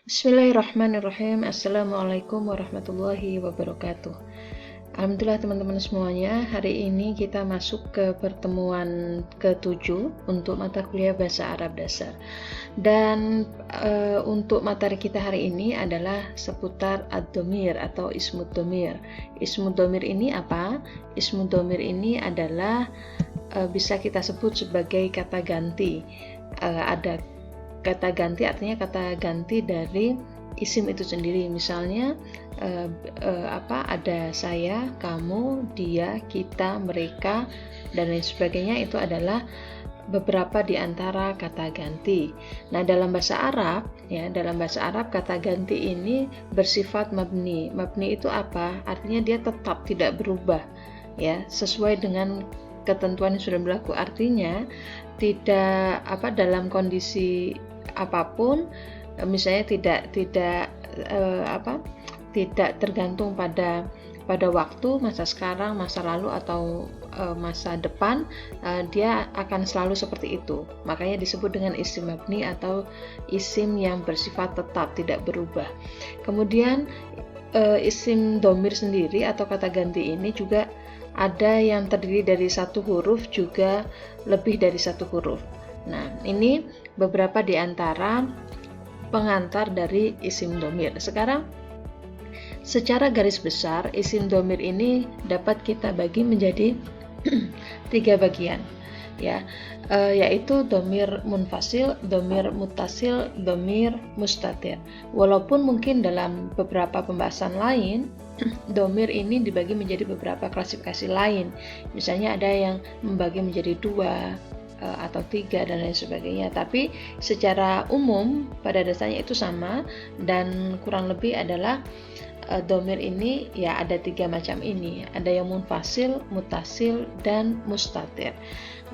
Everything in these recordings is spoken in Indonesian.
Bismillahirrahmanirrahim. Assalamualaikum warahmatullahi wabarakatuh. Alhamdulillah teman-teman semuanya, hari ini kita masuk ke pertemuan ke-7 untuk mata kuliah Bahasa Arab Dasar. Dan untuk materi kita hari ini adalah seputar ad-dhamir atau ismud dhamir. Ismud dhamir ini apa? Ismud dhamir ini adalah bisa kita sebut sebagai kata ganti. Ada kata ganti, artinya kata ganti dari isim itu sendiri. Misalnya ada saya, kamu, dia, kita, mereka, dan lain sebagainya. Itu adalah beberapa di antara kata ganti. Nah, dalam bahasa Arab kata ganti ini bersifat mabni. Mabni itu apa? Artinya dia tetap tidak berubah, ya, sesuai dengan ketentuan yang sudah berlaku. Artinya tidak dalam kondisi apapun, misalnya tidak tergantung pada waktu, masa sekarang, masa lalu, atau masa depan, dia akan selalu seperti itu. Makanya disebut dengan isim mabni atau isim yang bersifat tetap, tidak berubah. Kemudian isim dhamir sendiri atau kata ganti ini juga ada yang terdiri dari satu huruf, juga lebih dari satu huruf. Nah, ini beberapa di antara pengantar dari isim dhamir. Sekarang, secara garis besar, isim dhamir ini dapat kita bagi menjadi 3 bagian, ya, yaitu dhamir munfasil, dhamir muttasil, dhamir mustatir. Walaupun mungkin dalam beberapa pembahasan lain dhamir ini dibagi menjadi beberapa klasifikasi lain. Misalnya ada yang membagi menjadi 2 atau 3 dan lain sebagainya. Tapi secara umum pada dasarnya itu sama, dan kurang lebih adalah dhamir ini ya ada 3 macam ini. Ada yang munfasil, muttasil, dan mustatir.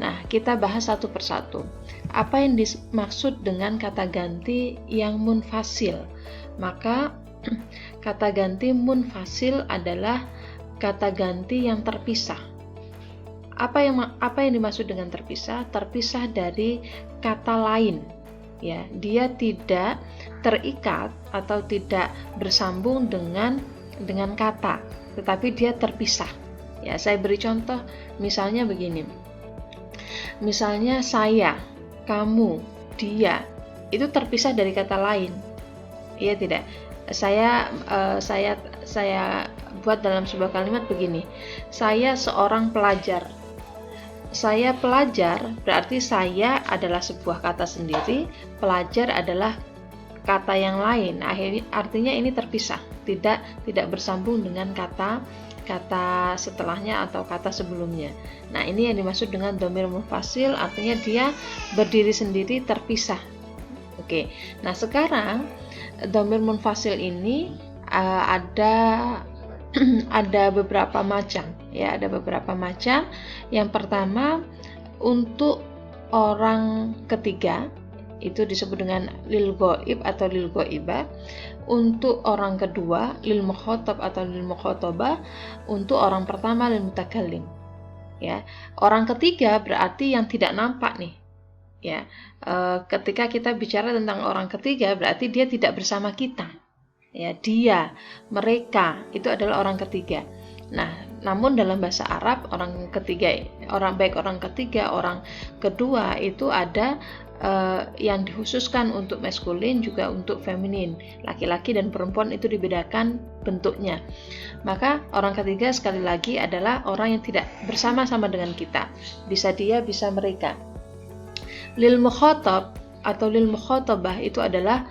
Nah, kita bahas satu persatu. Apa yang dimaksud dengan kata ganti yang munfasil? Maka kata ganti munfasil adalah kata ganti yang terpisah. Apa yang dimaksud dengan terpisah? Terpisah dari kata lain. Ya, dia tidak terikat atau tidak bersambung dengan kata, tetapi dia terpisah. Ya, saya beri contoh, misalnya begini. Misalnya saya, kamu, dia, itu terpisah dari kata lain. Iya tidak? Saya buat dalam sebuah kalimat begini. Saya seorang pelajar. Saya pelajar berarti saya adalah sebuah kata sendiri, pelajar adalah kata yang lain. Artinya ini terpisah, tidak bersambung dengan kata setelahnya atau kata sebelumnya. Nah, ini yang dimaksud dengan dhamir munfasil, artinya dia berdiri sendiri, terpisah. Oke. Nah, sekarang dhamir munfasil ini ada beberapa macam, ya, ada beberapa macam. Yang pertama, untuk orang ketiga itu disebut dengan lil ghaib atau lil ghaibah. Untuk orang kedua lil mukhatab atau lil mukhatabah. Untuk orang pertama lil mutakallim. Ya, orang ketiga berarti yang tidak nampak nih. Ya, ketika kita bicara tentang orang ketiga berarti dia tidak bersama kita. Ya, dia, mereka itu adalah orang ketiga. Nah, namun dalam bahasa Arab orang ketiga, orang ketiga, orang kedua itu ada yang dikhususkan untuk maskulin juga untuk feminin. Laki-laki dan perempuan itu dibedakan bentuknya. Maka orang ketiga sekali lagi adalah orang yang tidak bersama-sama dengan kita. Bisa dia, bisa mereka. Lil mukhatab atau lil mukhatabah itu adalah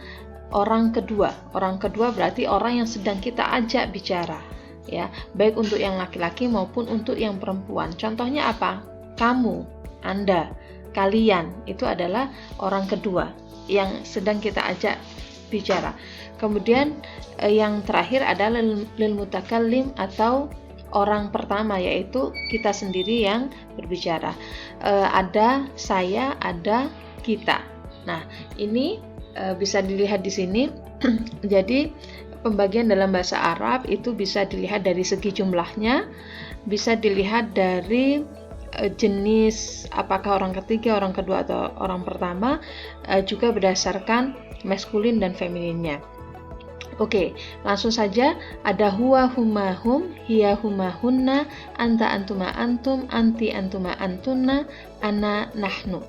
orang kedua. Orang kedua berarti orang yang sedang kita ajak bicara, ya, baik untuk yang laki-laki maupun untuk yang perempuan. Contohnya apa? Kamu, Anda, kalian, itu adalah orang kedua yang sedang kita ajak bicara. Kemudian yang terakhir adalah lil mutakallim atau orang pertama, yaitu kita sendiri yang berbicara. Ada saya, ada kita. Nah, ini bisa dilihat di sini. Jadi pembagian dalam bahasa Arab itu bisa dilihat dari segi jumlahnya, bisa dilihat dari jenis apakah orang ketiga, orang kedua atau orang pertama juga berdasarkan maskulin dan femininnya. Oke, langsung saja ada huwa huma hum, hiya huma hunna, anta antuma antum, anti antuma antunna, ana nahnu.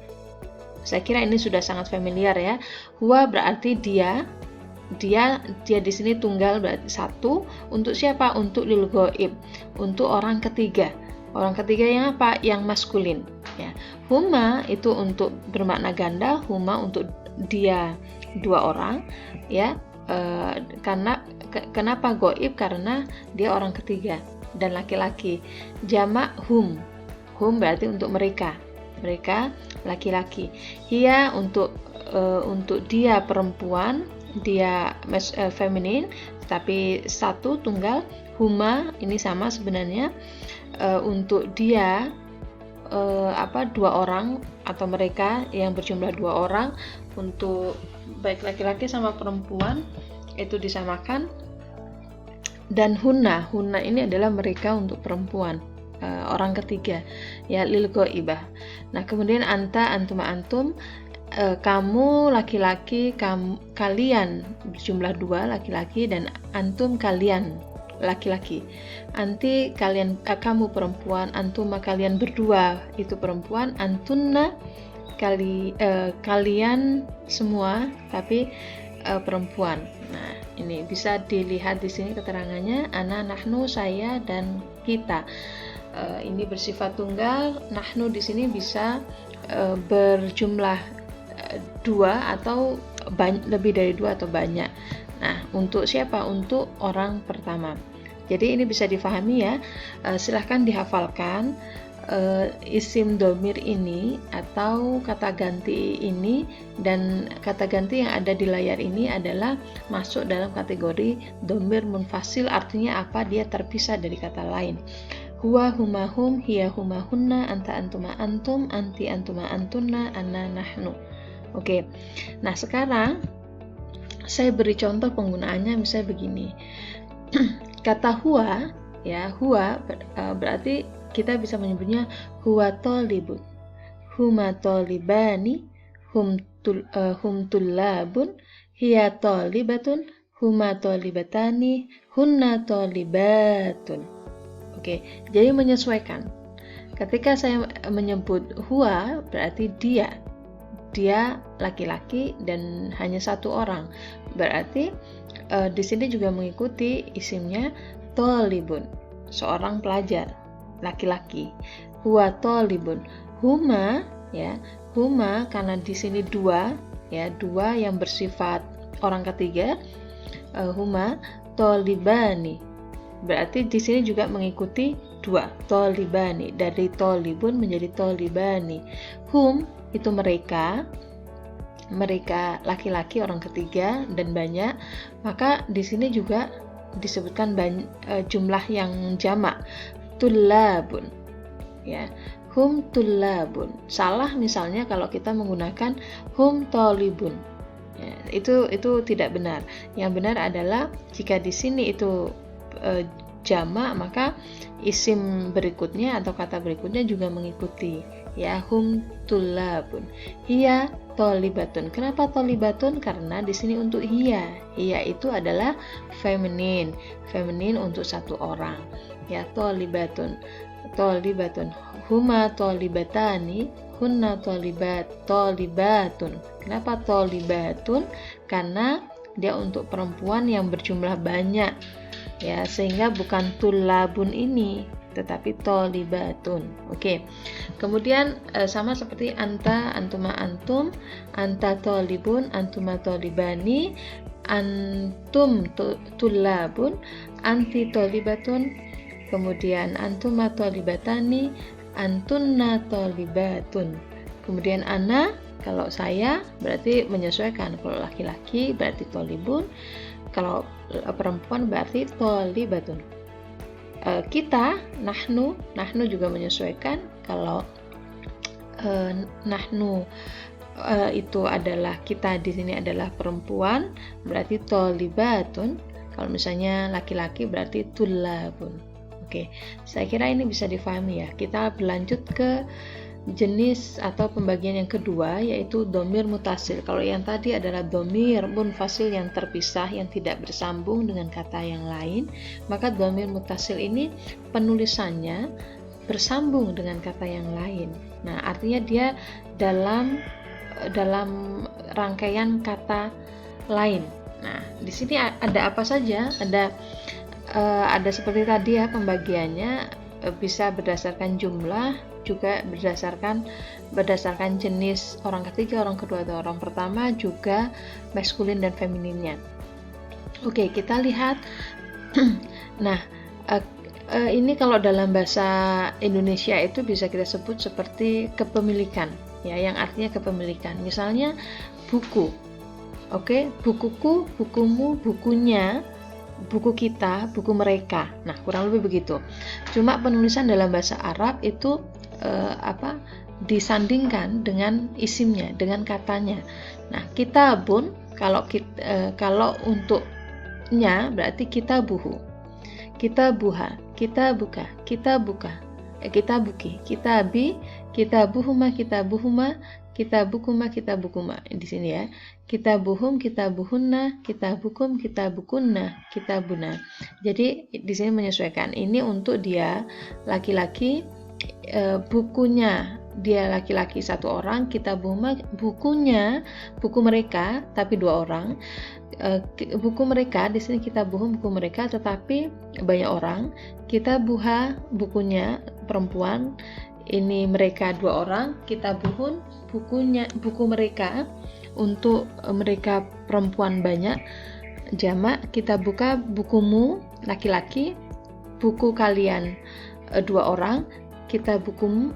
Saya kira ini sudah sangat familiar ya. Huwa berarti dia di sini tunggal berarti satu. Untuk siapa? Untuk lil ghaib, untuk orang ketiga. Orang ketiga yang apa? Yang maskulin. Ya. Huma itu untuk bermakna ganda. Huma untuk dia dua orang. Ya. Karena kenapa ghaib? Karena dia orang ketiga dan laki-laki. Jamak hum. Hum berarti untuk mereka laki-laki. Hiya untuk dia perempuan, dia feminin, tapi satu tunggal. Huma ini sama sebenarnya, untuk dia dua orang atau mereka yang berjumlah dua orang. Untuk baik laki-laki sama perempuan itu disamakan. Dan hunna ini adalah mereka untuk perempuan, orang ketiga, ya, lil ghaibah. Nah, kemudian anta antuma antum, kamu laki-laki, kalian berjumlah dua laki-laki, dan antum kalian laki-laki. Anti kalian, kamu perempuan, antuma kalian berdua itu perempuan, antunna kalian semua tapi perempuan. Nah, ini bisa dilihat di sini keterangannya, ana, nahnu, saya, dan kita. Ini bersifat tunggal. Nahnu di sini bisa berjumlah dua atau lebih dari dua atau banyak. Nah, untuk siapa? Untuk orang pertama. Jadi ini bisa difahami ya. Silahkan dihafalkan isim domir ini atau kata ganti ini, dan kata ganti yang ada di layar ini adalah masuk dalam kategori domir munfasil. Artinya apa? Dia terpisah dari kata lain. Huwa huma hum, hiya huma hunna, anta antuma antum, anti antuma antunna, ana nahnu. Oke. Nah, sekarang saya beri contoh penggunaannya, misalnya begini. Kata huwa, ya, huwa berarti kita bisa menyebutnya huwa tolibun, huma tolibani, hum tullabun, hiya tolibatun, huma tolibatani, hunna tolibatun. Oke, jadi menyesuaikan. Ketika saya menyebut huwa berarti dia laki-laki dan hanya satu orang. Berarti di sini juga mengikuti isimnya tolibun, seorang pelajar laki-laki. Huwa tolibun. Huma, ya, huma karena di sini dua, ya, dua yang bersifat orang ketiga. Huma tolibani. Berarti di sini juga mengikuti dua, tolibani, dari tolibun menjadi tolibani. Hum itu mereka laki-laki orang ketiga dan banyak, maka di sini juga disebutkan jumlah yang jamak, tullabun, ya, hum tullabun. Salah misalnya kalau kita menggunakan hum tolibun, ya, itu tidak benar. Yang benar adalah jika di sini itu jamak, maka isim berikutnya atau kata berikutnya juga mengikuti, ya, hum tullabun. Hiya tolibatun. Kenapa tolibatun? Karena di sini untuk hiya itu adalah feminin untuk satu orang, ya, tolibatun. Huma tolibatani, hunna tolibatun. Kenapa tolibatun? Karena dia untuk perempuan yang berjumlah banyak, ya, sehingga bukan tullabun ini tetapi tolibatun. Oke. Kemudian sama seperti anta, antuma antum, anta tolibun, antuma tolibani, antum tullabun, anti tolibatun, kemudian antuma tolibatani, antunna tolibatun. Kemudian ana, kalau saya berarti menyesuaikan. Kalau laki-laki berarti tolibun, kalau perempuan berarti tolibatun. Kita, nahnu juga menyesuaikan. Kalau nahnu itu adalah kita, di sini adalah perempuan, berarti tolibatun. Kalau misalnya laki-laki berarti tullabun. Oke, saya kira ini bisa difahami ya. Kita berlanjut ke jenis atau pembagian yang kedua, yaitu domir mutasil. Kalau yang tadi adalah domir munfasil yang terpisah, yang tidak bersambung dengan kata yang lain, maka domir mutasil ini penulisannya bersambung dengan kata yang lain. Nah, artinya dia dalam rangkaian kata lain. Nah, di sini ada apa saja? Ada seperti tadi ya, pembagiannya bisa berdasarkan jumlah, juga berdasarkan jenis orang ketiga, orang kedua, atau orang pertama, juga maskulin dan femininnya. Oke, kita lihat. Nah, ini kalau dalam bahasa Indonesia itu bisa kita sebut seperti kepemilikan, ya, yang artinya kepemilikan. Misalnya buku. Oke, bukuku, bukumu, bukunya, buku kita, buku mereka. Nah, kurang lebih begitu. Cuma penulisan dalam bahasa Arab itu disandingkan dengan isimnya, dengan katanya. Nah, kitabun kalau untuknya berarti kitabuhu, kitabuha, kitabuka, kitabuka, kitabuki, kitabi, kitabuhuma, kitabuhuma, kitabukuma, kitabukuma. Di sini ya. Kitabuhum, kitabuhunna, kitabukum, kitabukunna, kitabuna. Jadi di sini menyesuaikan. Ini untuk dia laki-laki, bukunya dia laki-laki 1 orang, kitabuhuma bukunya, buku mereka tapi 2 orang. Buku mereka di sini kitabuhum buku mereka tetapi banyak orang. Kitabuha bukunya perempuan, ini mereka 2 orang. Kitabuhun buku mereka, untuk mereka perempuan banyak, jamak. Kitabuka bukumu laki-laki, buku kalian 2 orang. Kitabukum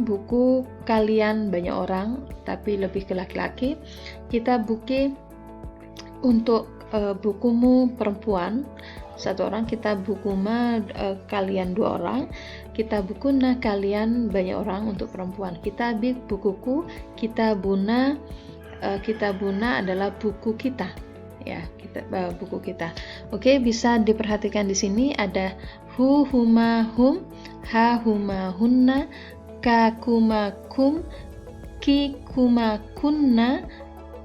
buku kalian banyak orang tapi lebih ke laki-laki. Kitabuki untuk bukumu perempuan 1 orang. Kitabukuma kalian 2 orang. Kitabukuna kalian banyak orang untuk perempuan. Kitabik bukuku. Kitabuna adalah buku kita, ya, buku kita. Oke, bisa diperhatikan di sini ada hu, huma, hum, ha, huma, hunna, ka, kuma, kum, ki, kuma, kunna,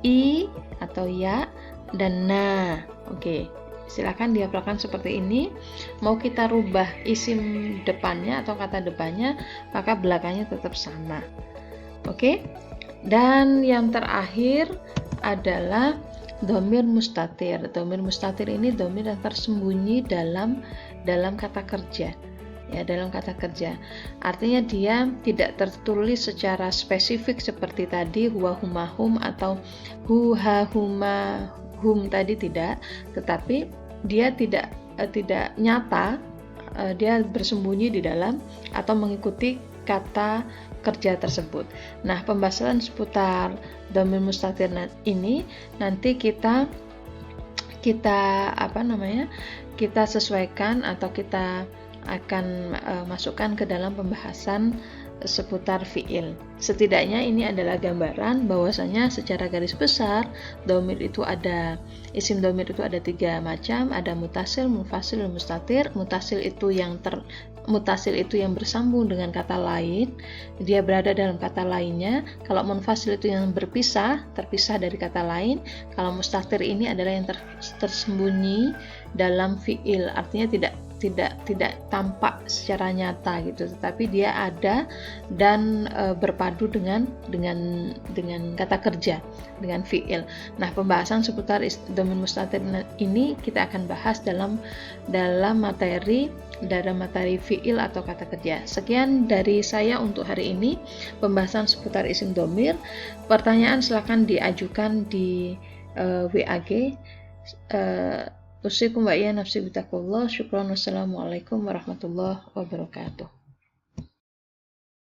i atau ya, dan na. Oke, silakan dihafalkan seperti ini. Mau kita rubah isim depannya atau kata depannya, maka belakangnya tetap sama. Oke. Dan yang terakhir adalah domir mustatir. Domir mustatir ini domir yang tersembunyi dalam kata kerja. Ya, dalam kata kerja. Artinya dia tidak tertulis secara spesifik seperti tadi huwa, huma, hum atau hu, ha, huma, hum tadi, tidak. Tetapi dia tidak nyata, dia bersembunyi di dalam atau mengikuti kata kerja tersebut. Nah, pembahasan seputar domir mustatir ini nanti kita sesuaikan atau kita akan masukkan ke dalam pembahasan seputar fiil. Setidaknya ini adalah gambaran bahwasanya secara garis besar isim domir itu ada 3 macam, ada mutasil, munfasil, dan mustatir. Mutasil itu yang bersambung dengan kata lain, dia berada dalam kata lainnya. Kalau munfasil itu yang terpisah dari kata lain. Kalau mustatir ini adalah yang tersembunyi dalam fiil, artinya tidak tampak secara nyata gitu, tetapi dia ada dan berpadu dengan kata kerja, dengan fiil. Nah, pembahasan seputar domir mustatir ini kita akan bahas dalam materi fiil atau kata kerja. Sekian dari saya untuk hari ini, pembahasan seputar isim domir. Pertanyaan silakan diajukan di WAG. Usikum wa iya nafsi bitaqullah. Syukran. Wassalamualaikum warahmatullahi wabarakatuh.